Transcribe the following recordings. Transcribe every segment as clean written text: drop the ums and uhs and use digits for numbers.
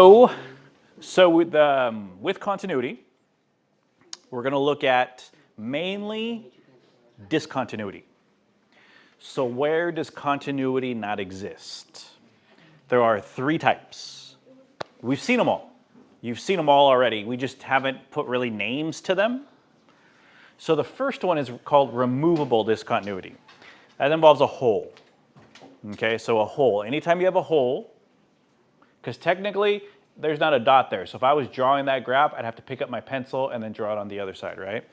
So with continuity, we're going to look at mainly discontinuity. So where does continuity not exist? There are three types. We've seen them all. You've seen them all already. We just haven't put really names to them. So the first one is called removable discontinuity. That involves a hole. Okay, so a hole. Anytime you have a hole, because technically there's not a dot there. So if I was drawing that graph, I'd have to pick up my pencil and then draw it on the other side, right?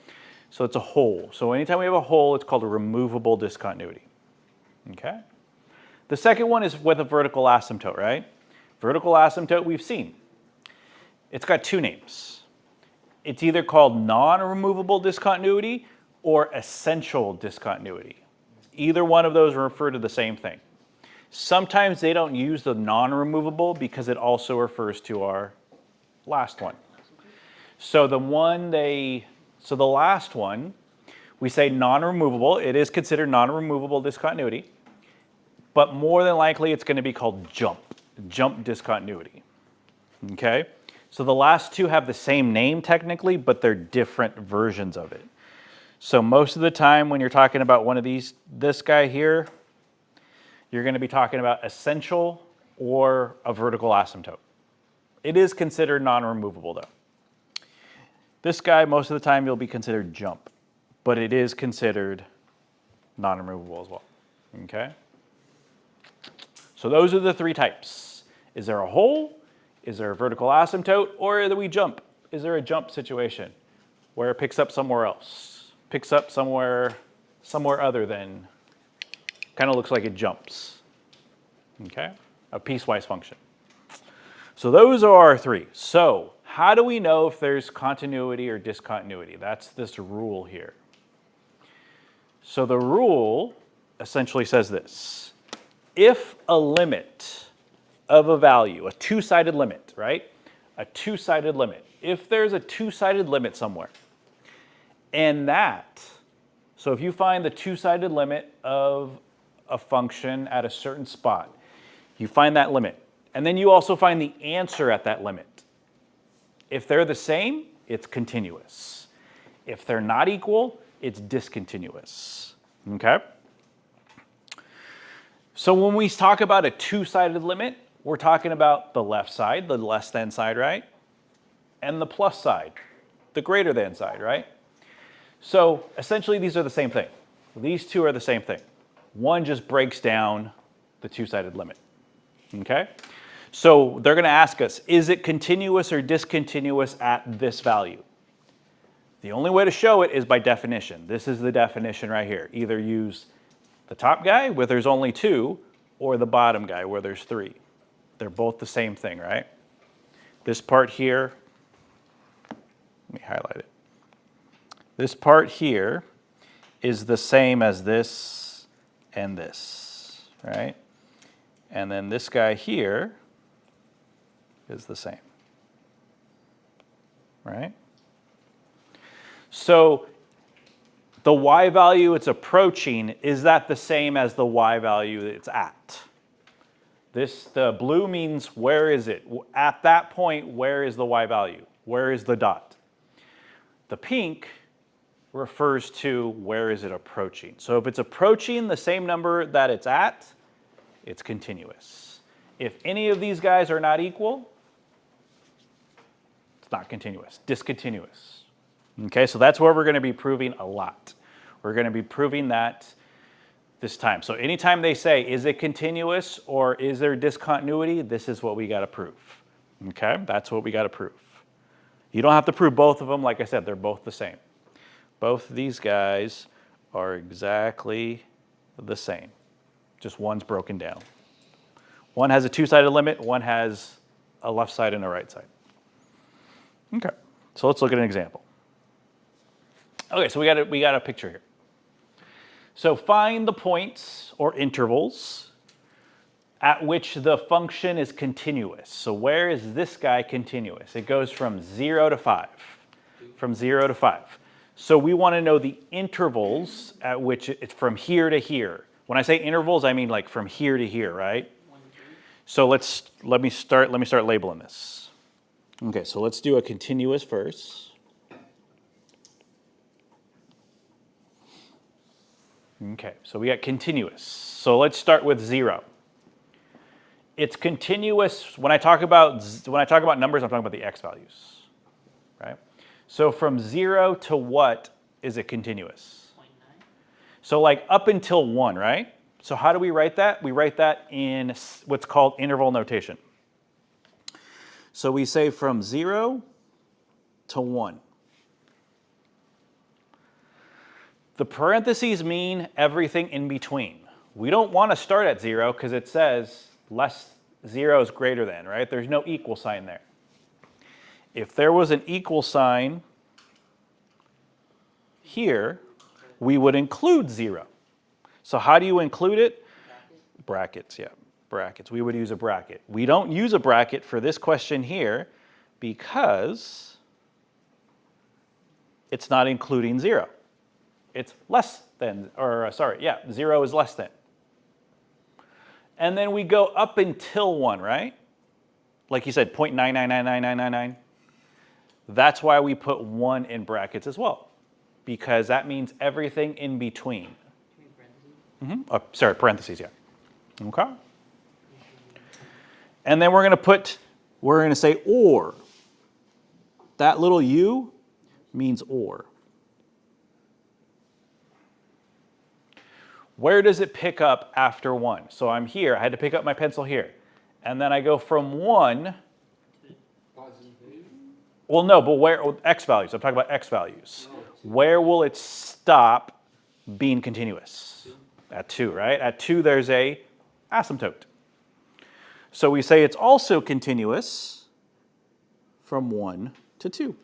So it's a hole. So anytime we have a hole, it's called a removable discontinuity. Okay? The second one is with a vertical asymptote, right? Vertical asymptote we've seen. It's got two names. It's either called non-removable discontinuity or essential discontinuity. Either one of those refer to the same thing. Sometimes they don't use the non-removable because it also refers to our last one. So the last one, we say non-removable. It is considered non-removable discontinuity, but more than likely it's going to be called jump discontinuity. Okay? So the last two have the same name technically, but they're different versions of it. So most of the time when you're talking about one of these, this guy here, you're going to be talking about essential or a vertical asymptote. It is considered non-removable though. This guy, most of the time, you'll be considered jump, but it is considered non-removable as well. Okay? So those are the three types. Is there a hole? Is there a vertical asymptote? Or do we jump? Is there a jump situation where it picks up somewhere else? Picks up somewhere other than, kind of looks like it jumps. Okay? A piecewise function. So those are our three. So how do we know if there's continuity or discontinuity? That's this rule here. So the rule essentially says this. If a limit of a value, a two-sided limit, right? A two-sided limit. If there's a two-sided limit somewhere, and so if you find the two-sided limit of a function at a certain spot, you find that limit, and then you also find the answer at that limit. If they're the same, it's continuous. If they're not equal, it's discontinuous. Okay? So when we talk about a two-sided limit, we're talking about the left side, the less than side, right? And the plus side, the greater than side, right? So essentially these are the same thing. These two are the same thing. One just breaks down the two-sided limit. Okay? So they're going to ask us, is it continuous or discontinuous at this value? The only way to show it is by definition. This is the definition right here. Either use the top guy where there's only two, or the bottom guy where there's three. They're both the same thing, right? This part here, let me highlight it. This part here is the same as this and this, right? And then this guy here is the same, right? So the y value it's approaching, is that the same as the y value that it's at? The blue means where is it? At that point, where is the y value? Where is the dot? The pink refers to where is it approaching. So if it's approaching the same number that it's at, it's continuous. If any of these guys are not equal, it's not continuous, discontinuous. Okay, so that's what we're going to be proving a lot. We're going to be proving that this time. So anytime they say, is it continuous or is there discontinuity, this is what we got to prove. Okay, that's what we got to prove. You don't have to prove both of them. Like I said, they're both the same. Both of these guys are exactly the same. Just one's broken down. One has a two-sided limit, one has a left side and a right side. Okay, so let's look at an example. Okay, so we got a picture here. So find the points or intervals at which the function is continuous. So where is this guy continuous? It goes from 0 to 5. From 0 to 5. So we want to know the intervals at which it's from here to here. When I say intervals, I mean like from here to here, right? So let me start labeling this. Okay, so let's do a continuous first. Okay, so we got continuous. So let's start with 0. It's continuous. When I talk about numbers, I'm talking about the x values, right? So from 0 to what is it continuous? 0.9. So like up until 1, right? So how do we write that? We write that in what's called interval notation. So we say from 0 to 1. The parentheses mean everything in between. We don't want to start at 0 because it says 0 is greater than, right? There's no equal sign there. If there was an equal sign here, we would include 0. So how do you include it? Brackets, yeah, brackets. We would use a bracket. We don't use a bracket for this question here because it's not including 0. It's less than, or sorry, yeah, 0 is less than. And then we go up until 1, right? Like you said, 0.9999999. That's why we put 1 in brackets as well, because that means everything in between. Sorry, parentheses, yeah. Okay. And then we're going to say or. That little u means or. Where does it pick up after 1? So I'm here. I had to pick up my pencil here. And then I go from 1. Well, no, but where? X values. I'm talking about x values. Where will it stop being continuous? At 2, right? At 2, there's a asymptote. So we say it's also continuous from 1 to 2.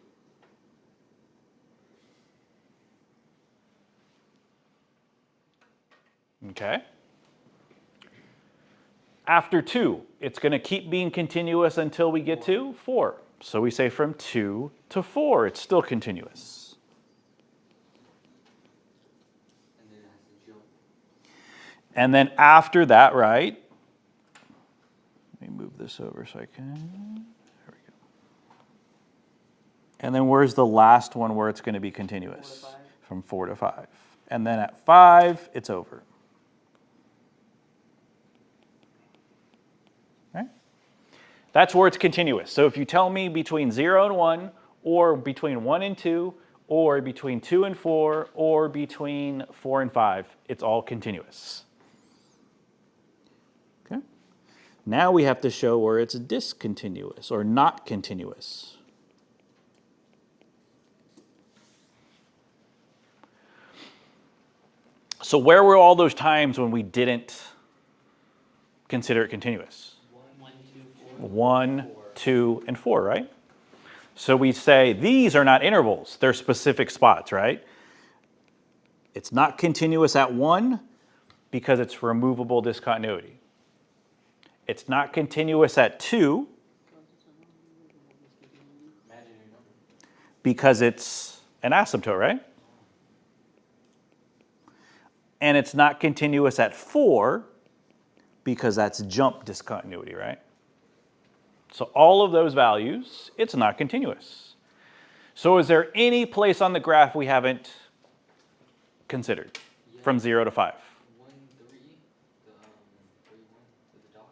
Okay. After 2, it's going to keep being continuous until we get to 4. So we say from 2 to 4, it's still continuous. And then it has to jump. And then after that, right? Let me move this over so I can. There we go. And then where's the last one where it's going to be continuous? 4 to 5. From 4 to 5. And then at 5, it's over. Right? That's where it's continuous. So if you tell me between 0 and 1, or between 1 and 2, or between 2 and 4, or between 4 and 5, it's all continuous. Okay? Now we have to show where it's discontinuous or not continuous. So where were all those times when we didn't consider it continuous? 1, 2, and 4, right? So we say these are not intervals. They're specific spots, right? It's not continuous at 1 because it's removable discontinuity. It's not continuous at 2 because it's an asymptote, right? And it's not continuous at 4 because that's jump discontinuity, right? So all of those values, it's not continuous. So is there any place on the graph we haven't considered from 0 to 5? 1, 3, the 3, 1 to the dot.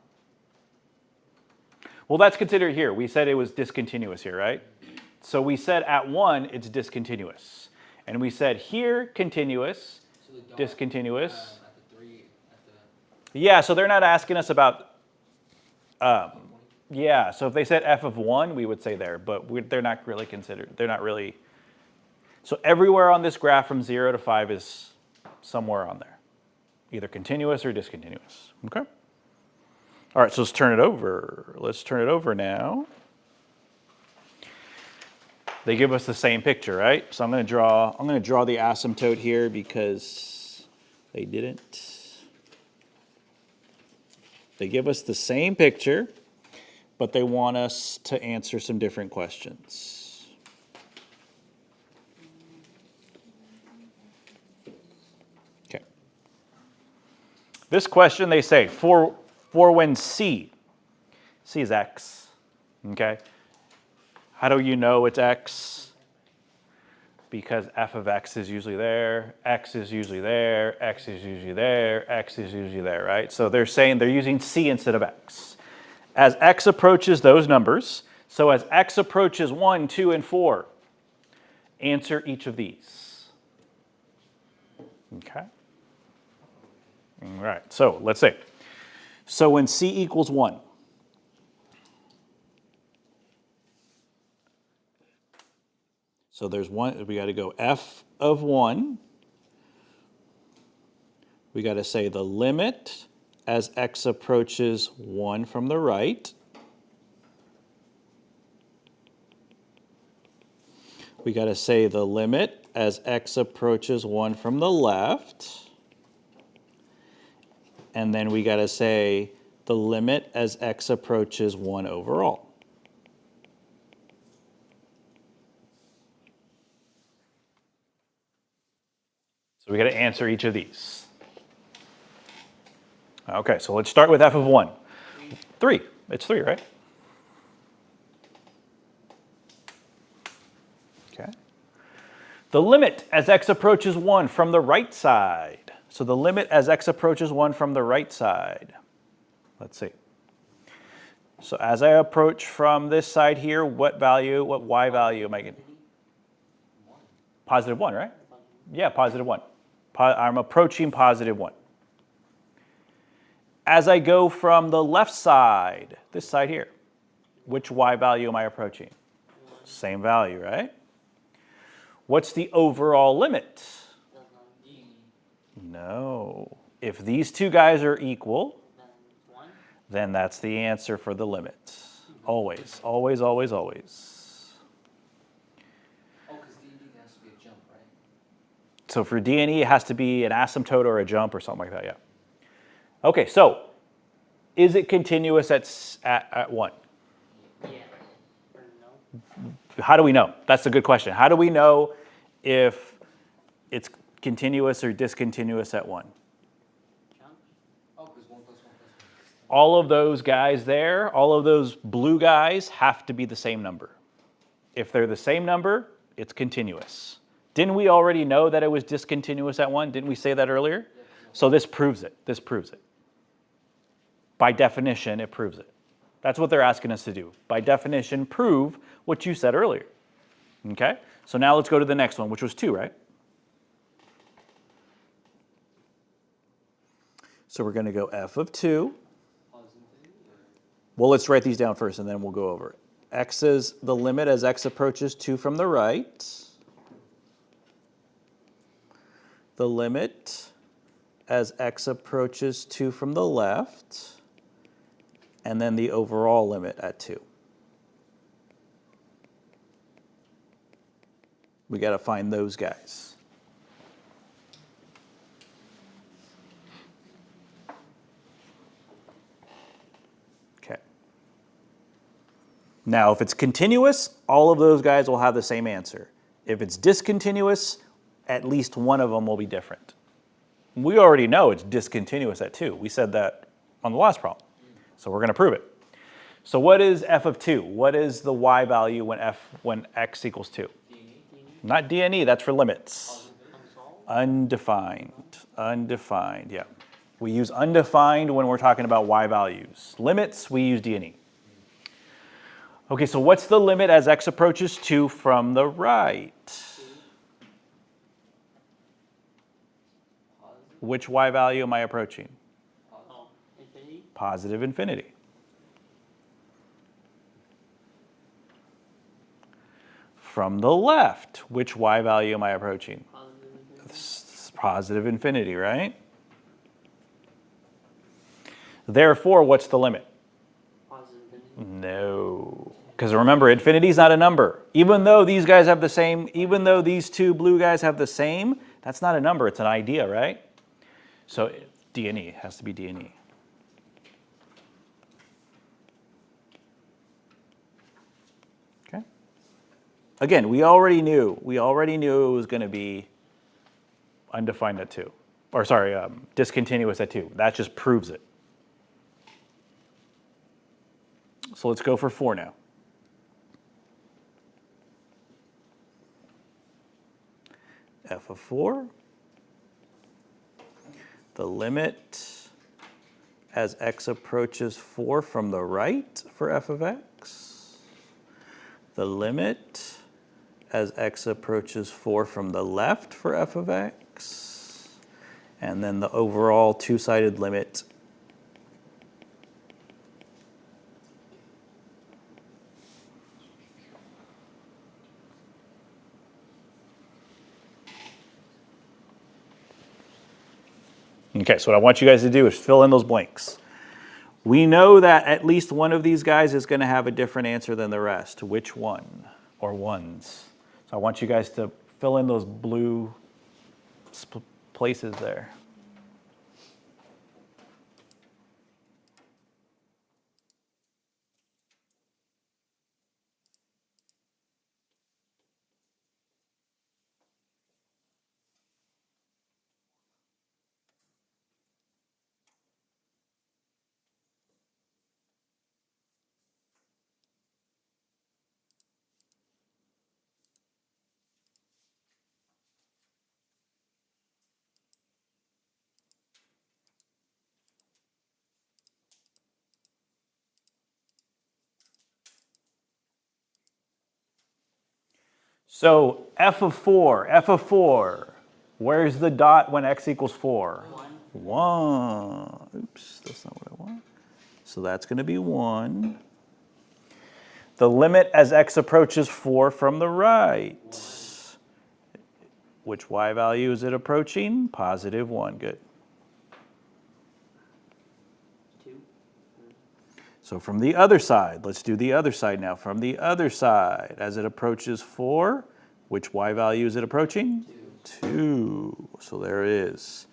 Well, that's considered here. We said it was discontinuous here, right? So we said at 1, it's discontinuous. And we said here, continuous, So the dot, discontinuous. at the 3, at the Yeah, so they're not asking us about, yeah, so if they said f of 1, we would say there, but they're not really considered, they're not really, so everywhere on this graph from 0 to 5 is somewhere on there, either continuous or discontinuous, okay? All right, so let's turn it over. Let's turn it over now. They give us the same picture, right? So I'm going to draw the asymptote here because they didn't. They give us the same picture, but they want us to answer some different questions. Okay. This question, they say, for when C C is x, okay? How do you know it's x? Because f of x is usually there, x is usually there, x is usually there, x is usually there, right? So they're saying they're using c instead of x. As x approaches those numbers, so as x approaches 1, 2, and 4, answer each of these. Okay? All right, so let's see. So when c equals 1, so there's one, we got to go f of 1. We got to say the limit as x approaches 1 from the right. We got to say the limit as x approaches 1 from the left. And then we got to say the limit as x approaches 1 overall. So we got to answer each of these. Okay, so let's start with f of 1. 3. It's 3, right? Okay. The limit as x approaches 1 from the right side. So the limit as x approaches 1 from the right side. Let's see. So as I approach from this side here, what y value am I getting? Positive 1, right? Yeah, positive 1. I'm approaching positive 1. As I go from the left side, this side here, which y value am I approaching? Same value, right? What's the overall limit? No. If these two guys are equal, then that's the answer for the limit. Always, always, always, always. Oh, because D&D has to be a jump, right? So for D and E, it has to be an asymptote or a jump or something like that, yeah. Okay, so is it continuous at 1? Yeah. Or no? How do we know? That's a good question. How do we know if it's continuous or discontinuous at 1? Jump? Oh, because 1 plus 1 plus 1. All of those guys there, all of those blue guys have to be the same number. If they're the same number, it's continuous. Didn't we already know that it was discontinuous at 1? Didn't we say that earlier? Yeah. So this proves it. This proves it. By definition, it proves it. That's what they're asking us to do. By definition, prove what you said earlier. Okay? So now let's go to the next one, which was 2, right? So we're going to go f of 2. Well, let's write these down first, and then we'll go over it. X is the limit as x approaches 2 from the right. The limit as x approaches 2 from the left. And then the overall limit at 2. We got to find those guys. Okay. Now, if it's continuous, all of those guys will have the same answer. If it's discontinuous, at least one of them will be different. We already know it's discontinuous at 2. We said that on the last problem. So we're going to prove it. So what is f of 2? What is the y value when x equals 2? Not D and E, that's for limits. Undefined. Undefined, yeah. We use undefined when we're talking about y values. Limits, we use D and E. Okay, so what's the limit as x approaches 2 from the right? Which y value am I approaching? Infinity? Positive infinity. From the left, which y value am I approaching? Positive infinity? Positive infinity, right? Therefore, what's the limit? Positive infinity? No. Because remember, infinity is not a number. Even though these guys have the same, even though these two blue guys have the same, that's not a number, it's an idea, right? So D and E has to be D and E. Okay. Again, we already knew it was going to be undefined at 2. Or sorry, discontinuous at 2. That just proves it. So let's go for 4 now. F of 4. The limit as x approaches 4 from the right for f of x. The limit as x approaches 4 from the left for f of x. And then the overall two-sided limit Okay, so what I want you guys to do is fill in those blanks. We know that at least one of these guys is going to have a different answer than the rest. Which one or ones? So I want you guys to fill in those blue places there. So f of 4, where's the dot when x equals 4? 1. Oops, that's not what I want. So that's going to be 1. The limit as x approaches 4 from the right. Which y value is it approaching? Positive 1. Good. 2. So from the other side, let's do the other side now. From the other side, as it approaches 4, which y value is it approaching? 2. So there it is.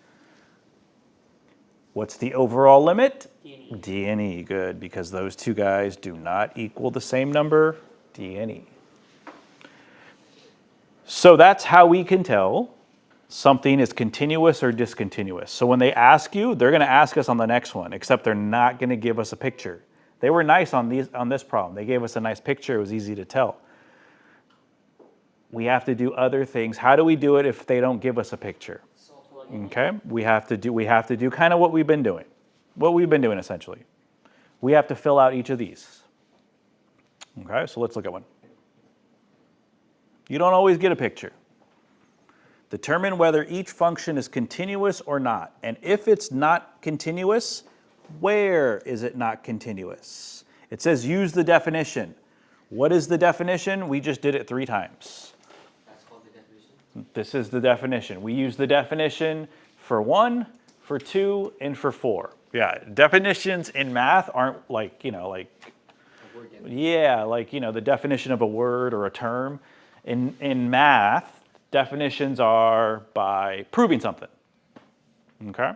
What's the overall limit? D and E. D and E, good, because those two guys do not equal the same number, D and E. So that's how we can tell something is continuous or discontinuous. So when they ask you, they're going to ask us on the next one, except they're not going to give us a picture. They were nice on this problem. They gave us a nice picture. It was easy to tell. We have to do other things. How do we do it if they don't give us a picture? Okay, we have to do kind of what we've been doing. What we've been doing essentially. We have to fill out each of these. Okay, so let's look at one. You don't always get a picture. Determine whether each function is continuous or not. And if it's not continuous, where is it not continuous? It says use the definition. What is the definition? We just did it 3 times. That's called the definition. This is the definition. We use the definition for 1, for 2, and for 4. Yeah, definitions in math aren't like, A word definition. yeah, like, the definition of a word or a term. In math, definitions are by proving something. Okay?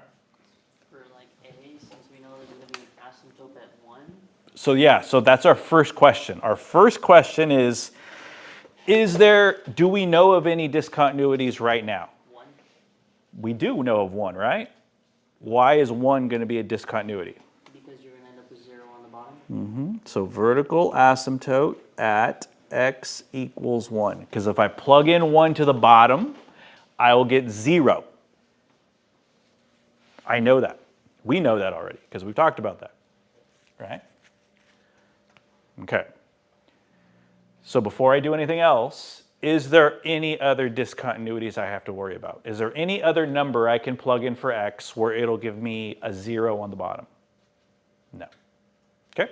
For like A, since we know there's going to be an asymptote at 1. So yeah, so that's our first question. Our first question is do we know of any discontinuities right now? 1. We do know of one, right? Why is 1 going to be a discontinuity? Because you're going to end up with 0 on the bottom. So vertical asymptote at x equals 1. Because if I plug in 1 to the bottom, I will get 0. I know that. We know that already because we've talked about that. Right? Okay. So before I do anything else, is there any other discontinuities I have to worry about? Is there any other number I can plug in for x where it'll give me a 0 on the bottom? No. Okay?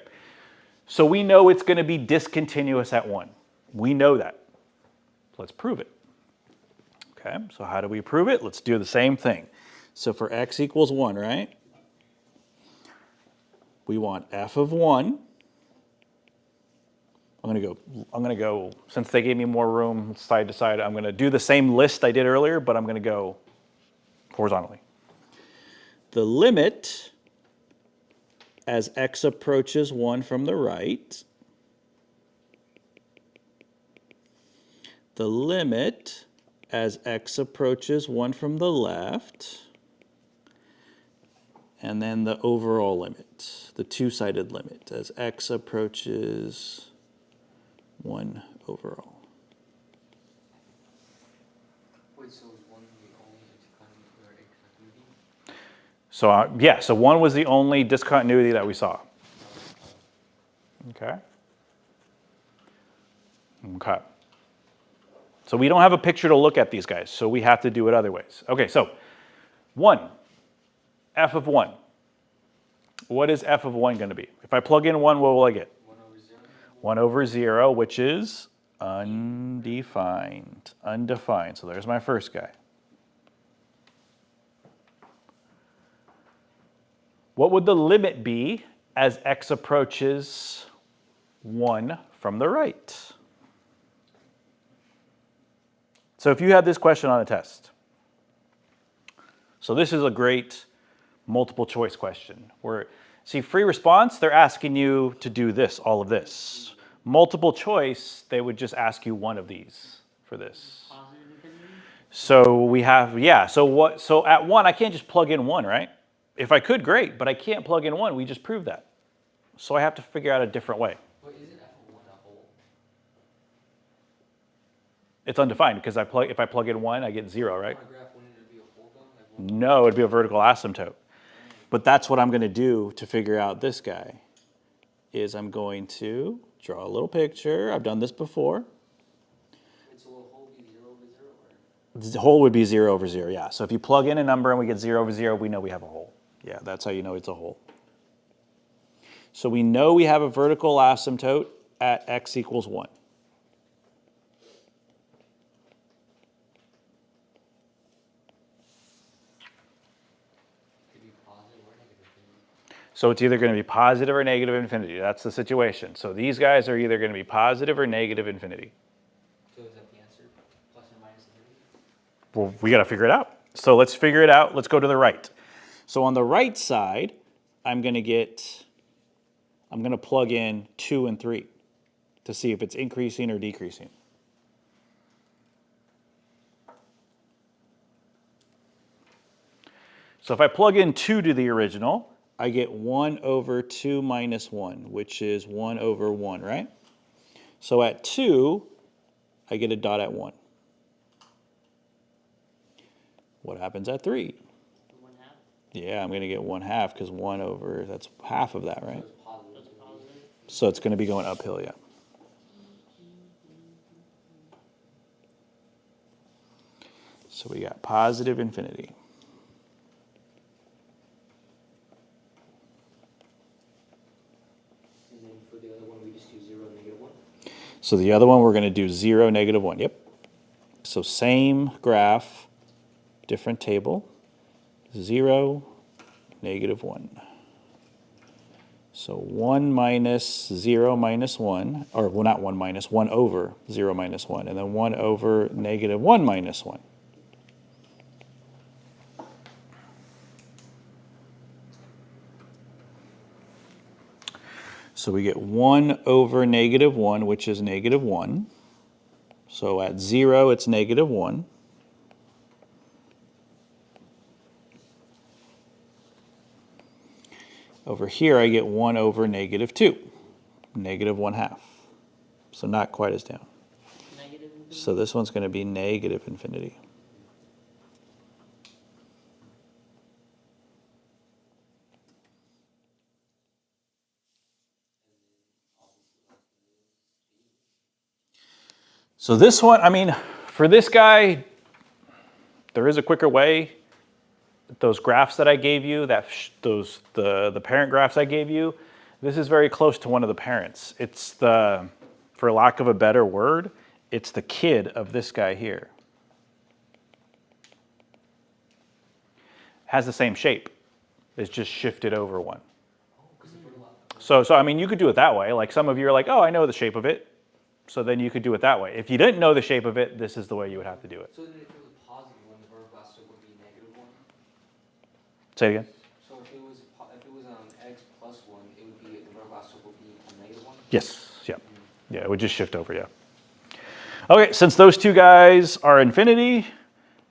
So we know it's going to be discontinuous at 1. We know that. Let's prove it. Okay, so how do we prove it? Let's do the same thing. So for x equals 1, right? We want f of 1. I'm going to go, since they gave me more room side to side, I'm going to do the same list I did earlier, but I'm going to go horizontally. The limit as x approaches 1 from the right, the limit as x approaches 1 from the left, and then the overall limit, the two-sided limit, as x approaches 1 overall. Wait, so is one the only discontinuity or discontinuity? So yeah, so 1 was the only discontinuity that we saw. Okay. Okay. So we don't have a picture to look at these guys, so we have to do it other ways. Okay, so 1, f of 1. What is f of 1 going to be? If I plug in 1, what will I get? 1 over 0? 1 over 0, which is undefined. Undefined. So there's my first guy. What would the limit be as x approaches 1 from the right? So if you had this question on a test, so this is a great multiple choice question. Where, see, free response, they're asking you to do this, all of this. Multiple choice, they would just ask you one of these for this. Positive infinity? So we have, yeah, so at 1, I can't just plug in 1, right? If I could, great, but I can't plug in 1, we just proved that. So I have to figure out a different way. But isn't f of 1 a whole? It's undefined because if I plug in 1, I get 0, right? On a graph, wouldn't it be a whole though? Like one No, it'd be a vertical asymptote. But that's what I'm going to do to figure out this guy, is I'm going to draw a little picture. I've done this before. so will a whole be 0 over 0 or? The whole would be 0 over 0, yeah. So if you plug in a number and we get 0 over 0, we know we have a whole. Yeah, that's how you know it's a whole. So we know we have a vertical asymptote at x equals 1. Could be positive or negative infinity. So it's either going to be positive or negative infinity. That's the situation. So these guys are either going to be positive or negative infinity. So is that the answer? Plus or minus infinity? Well, we got to figure it out. So let's figure it out. Let's go to the right. So on the right side, I'm going to plug in 2 and 3 to see if it's increasing or decreasing. So if I plug in 2 to the original, I get 1 over 2 minus 1, which is 1 over 1, right? So at 2, I get a dot at 1. What happens at 3? 1 half? Yeah, I'm going to get 1/2 because 1 over, that's half of that, right? It's positive. That's positive. So it's going to be going uphill, yeah. So we got positive infinity. And then for the other one, we just do 0 and negative 1? So the other one, we're going to do 0, negative 1. Yep. So same graph, different table. 0, negative 1. So 1 minus 0 minus 1, or well, not 1 minus, 1 over 0 minus 1, and then 1 over negative 1 minus 1. So we get 1 over negative 1, which is negative 1. So at 0, it's negative 1. Over here, I get 1 over negative 2, negative 1/2. So not quite as down. Negative infinity? So this one's going to be negative infinity. So this one, I mean, for this guy, there is a quicker way. Those graphs that I gave you, the parent graphs I gave you, this is very close to one of the parents. It's the, for lack of a better word, it's the kid of this guy here. Has the same shape. It's just shifted over one. So I mean, you could do it that way. Like some of you are like, oh, I know the shape of it. So then you could do it that way. If you didn't know the shape of it, this is the way you would have to do it. So then if it was positive 1, the vertical asymptote would be negative 1? Say it again. So if it was x plus 1, it would be, the vertical asymptote would be a negative 1? Yes, yeah. Yeah, it would just shift over, yeah. Okay, since those two guys are infinity,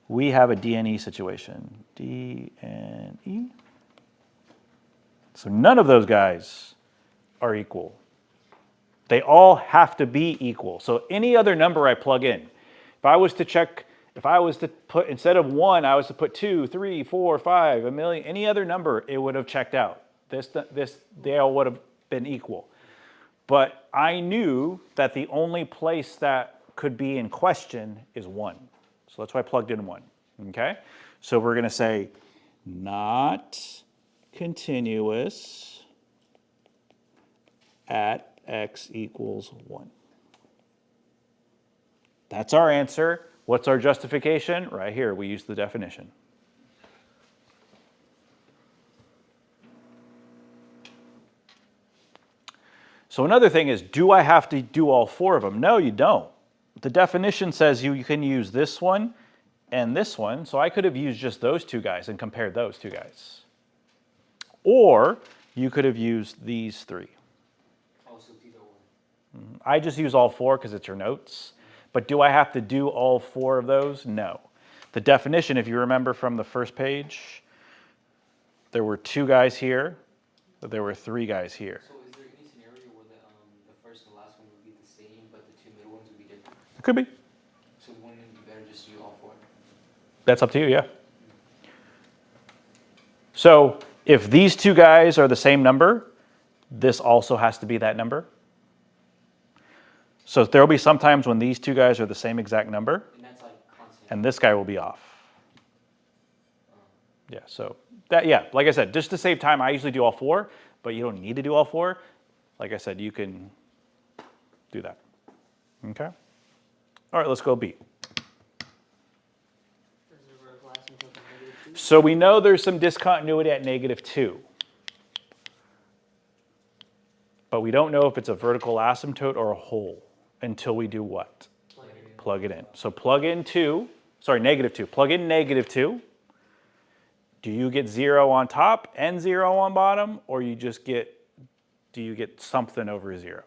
we have a D and E situation. D and E. So none of those guys are equal. They all have to be equal. So any other number I plug in, if I was to put, instead of 1, I was to put 2, 3, 4, 5, a million, any other number, it would have checked out. They all would have been equal. But I knew that the only place that could be in question is 1. So that's why I plugged in 1, okay? So we're gonna say not continuous at x equals 1. That's our answer. What's our justification? Right here, we use the definition. So another thing is, do I have to do all 4 of them? No, you don't. The definition says you can use this one and this one, so I could have used just those 2 guys and compared those 2 guys. Or you could have used these 3. Oh, so either one. I just use all 4 because it's your notes. But do I have to do all 4 of those? No. The definition, if you remember from the first page, there were 2 guys here, but there were 3 guys here. So is there any scenario where the first and last one would be the same, but the 2 middle ones would be different? It could be. So wouldn't it be better just to do all 4? That's up to you, yeah. So if these 2 guys are the same number, this also has to be that number. So there will be some times when these 2 guys are the same exact number, And that's like constant. and this guy will be off. Yeah, so that, yeah, like I said, just to save time, I usually do all 4, but you don't need to do all 4. Like I said, you can do that. Okay? All right, let's go B. So we know there's some discontinuity at -2. But we don't know if it's a vertical asymptote or a hole until we do what? Plug it in. So plug in -2. Plug in -2. Do you get 0 on top and 0 on bottom, or do you get something over 0?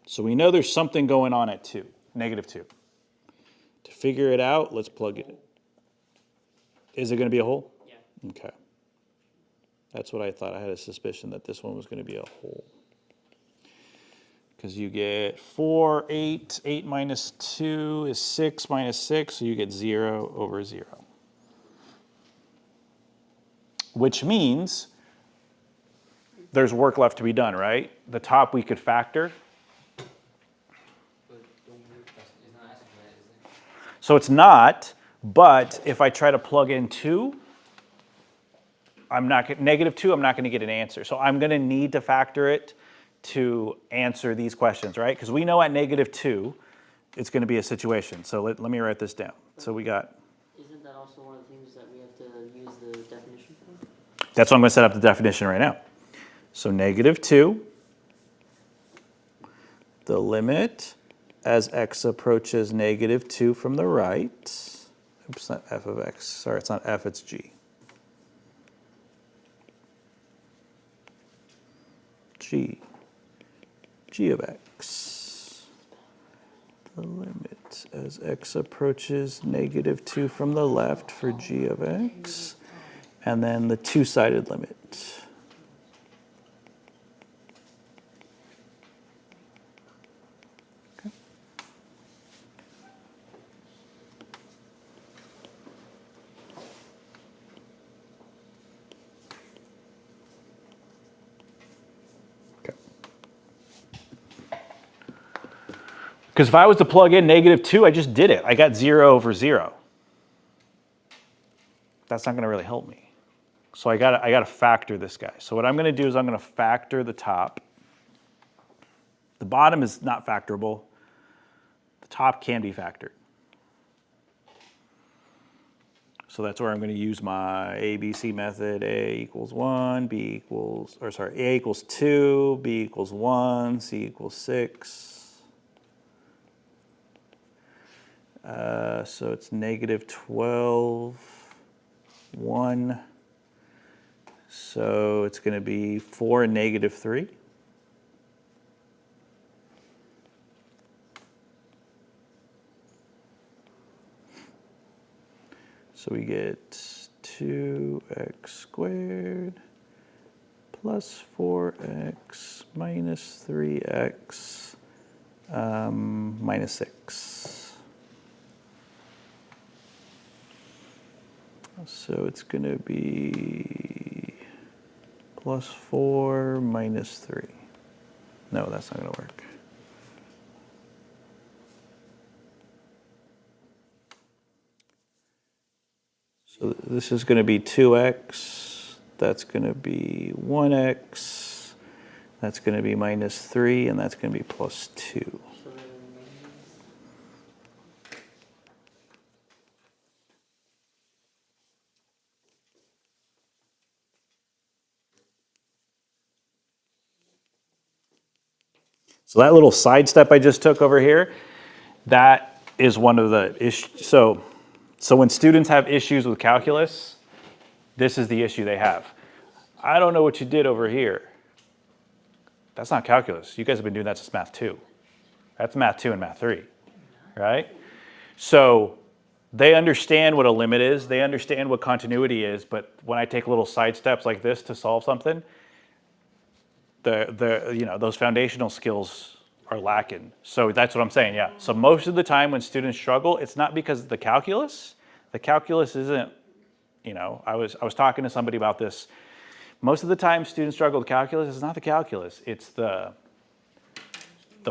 So we know there's something going on at -2. To figure it out, let's plug it in. Is it going to be a hole? Yeah. Okay. That's what I thought. I had a suspicion that this one was going to be a hole. Because you get 4, 8, 8 minus 2 is 6 minus 6, so you get 0 over 0. Which means there's work left to be done, right? The top we could factor. But it's not asymptotic, is it? So it's not, but if I try to plug in 2, I'm not -2, I'm not going to get an answer. So I'm going to need to factor it to answer these questions, right? Because we know at -2, it's going to be a situation. So let me write this down. So we got, Isn't that also one of the things that we have to use the definition for? that's what I'm going to set up the definition right now. So -2, the limit as x approaches -2 from the right. Oops, not f of x. Sorry, it's not f, it's g. G of x. The limit as x approaches -2 from the left for g of x. And then the two-sided limit. Okay. Because if I was to plug in -2, I just did it. I got 0 over 0. That's not going to really help me. So I got to factor this guy. So what I'm going to do is I'm going to factor the top. The bottom is not factorable. The top can be factored. So that's where I'm going to use my ABC method. A equals 1, A equals 2, B equals 1, C equals 6. So it's -12, 1. So it's going to be 4 and -3. So we get 2x squared plus 4x minus 3x minus 6. So it's going to be plus 4 minus 3. No, that's not going to work. So this is going to be 2x. That's going to be 1x. That's going to be minus 3, and that's going to be plus 2. So then maybe So that little side step I just took over here, that is one of the issues. So when students have issues with calculus, this is the issue they have. I don't know what you did over here. That's not calculus. You guys have been doing that since Math 2. That's Math 2 and Math 3, right? So they understand what a limit is. They understand what continuity is. But when I take little side steps like this to solve something, those foundational skills are lacking. So that's what I'm saying, yeah. So most of the time when students struggle, it's not because of the calculus. The calculus isn't, I was talking to somebody about this. Most of the time students struggle with calculus. It's not the calculus. It's the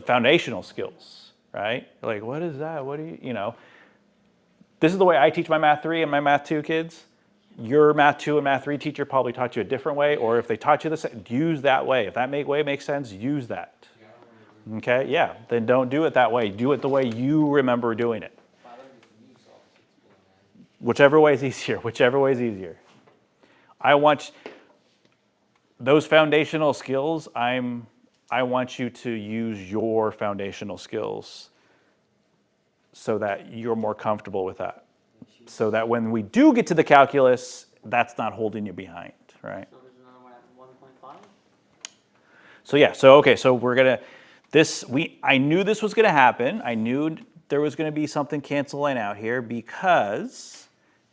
foundational skills, right? Like, what is that? What do you. This is the way I teach my Math 3 and my Math 2 kids. Your Math 2 and Math 3 teacher probably taught you a different way, or if they taught you the same, use that way. If that way makes sense, use that. Okay, yeah, then don't do it that way. Do it the way you remember doing it. Whichever way is easier, whichever way is easier. I want those foundational skills, I want you to use your foundational skills so that you're more comfortable with that. So that when we do get to the calculus, that's not holding you behind, right? so there's another one at 1.5. So yeah, so we're gonna, I knew this was gonna happen. I knew there was gonna be something canceling out here because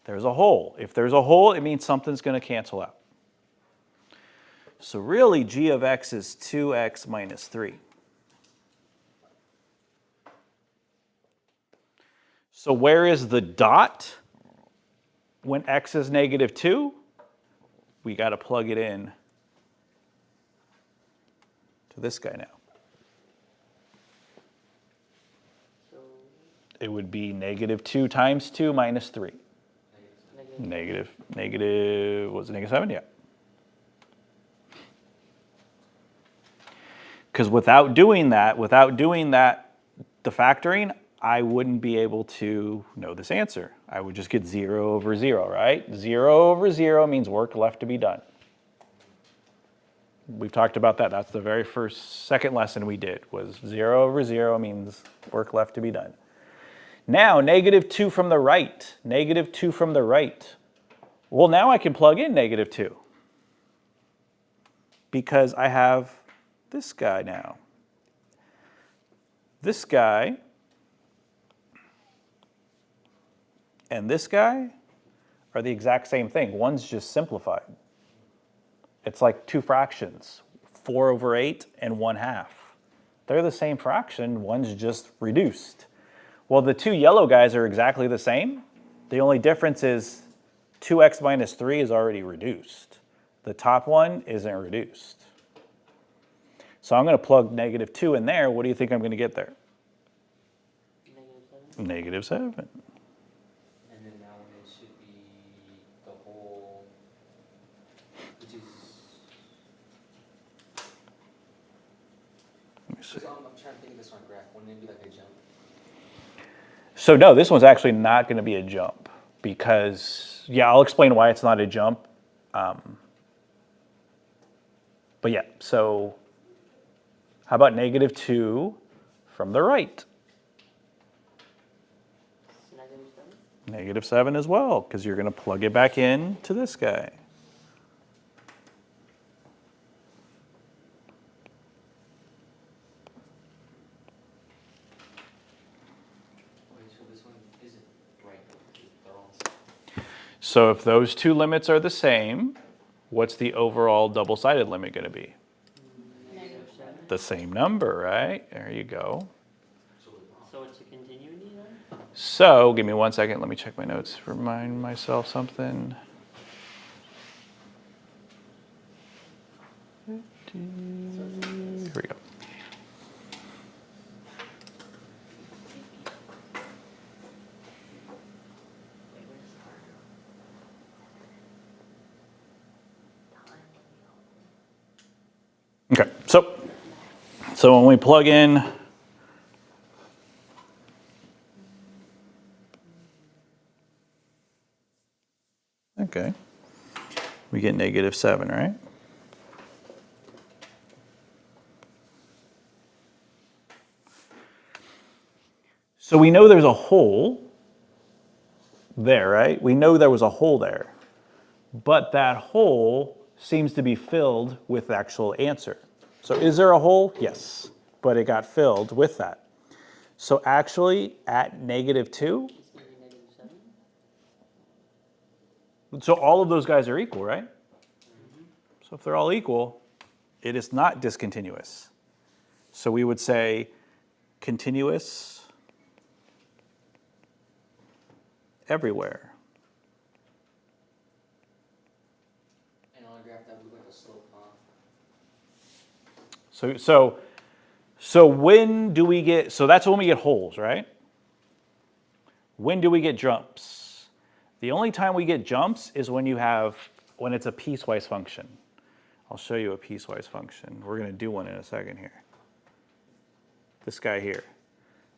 there's a hole. If there's a hole, it means something's gonna cancel out. So really, g of x is 2x minus 3. So where is the dot when x is negative 2? We got to plug it in to this guy now. So It would be negative 2 times 2 minus 3. negative. Was it negative 7? Yeah. Because without doing that, the factoring, I wouldn't be able to know this answer. I would just get 0 over 0, right? 0 over 0 means work left to be done. We've talked about that. That's the very second lesson we did, was 0 over 0 means work left to be done. Now, negative 2 from the right. Negative 2 from the right. Well, now I can plug in negative 2 because I have this guy now. This guy and this guy are the exact same thing. One's just simplified. It's like two fractions, 4 over 8 and 1/2. They're the same fraction, one's just reduced. Well, the two yellow guys are exactly the same. The only difference is 2x minus 3 is already reduced. The top one isn't reduced. So I'm going to plug negative 2 in there. What do you think I'm going to get there? Negative 7. Negative 7. And then that one, it should be the whole, which is, Let me see. so I'm trying to think of this on a graph, wouldn't it be like a jump? So no, this one's actually not going to be a jump because, yeah, I'll explain why it's not a jump. But yeah, so how about negative 2 from the right? Negative 7. Negative 7 as well, because you're going to plug it back in to this guy. Wait, so this one isn't right, they're all. So if those two limits are the same, what's the overall double-sided limit going to be? -7. The same number, right? There you go. So it's a continuity then? So give me 1 second. Let me check my notes. Remind myself something. Here we go. Wait, where's the time? Okay, so when we plug in okay, we get -7, right? So we know there's a hole there, right? We know there was a hole there, but that hole seems to be filled with the actual answer. So is there a hole? Yes, but it got filled with that. So actually at -2, It's gonna be -7? so all of those guys are equal, right? So if they're all equal, it is not discontinuous. So we would say continuous everywhere. And on a graph that would look like a slope, huh? So when do we get, so that's when we get holes, right? When do we get jumps? The only time we get jumps is when when it's a piecewise function. I'll show you a piecewise function. We're going to do one in a second here. This guy here.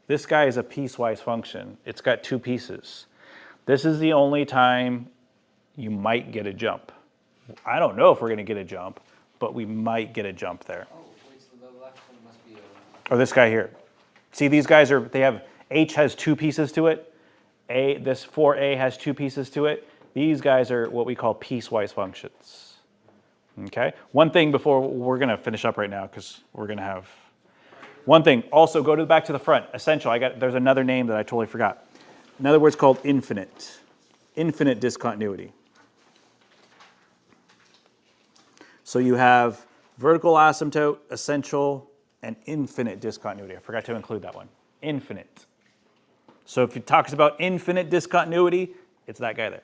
This guy is a piecewise function. It's got two pieces. This is the only time you might get a jump. I don't know if we're going to get a jump, but we might get a jump there. Oh, wait, so the left one must be a... Or this guy here. See, these guys H has two pieces to it. This 4a has two pieces to it. These guys are what we call piecewise functions. Okay? One thing before we're going to finish up right now because we're going to have one thing. Also, go back to the front. Essential. There's another name that I totally forgot. Another word's called infinite. Infinite discontinuity. So you have vertical asymptote, essential, and infinite discontinuity. I forgot to include that one. Infinite. So if it talks about infinite discontinuity, it's that guy there.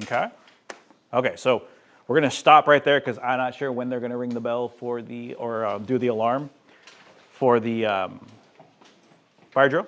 Okay? Okay, so we're going to stop right there because I'm not sure when they're going to ring the bell for do the alarm for the fire drill.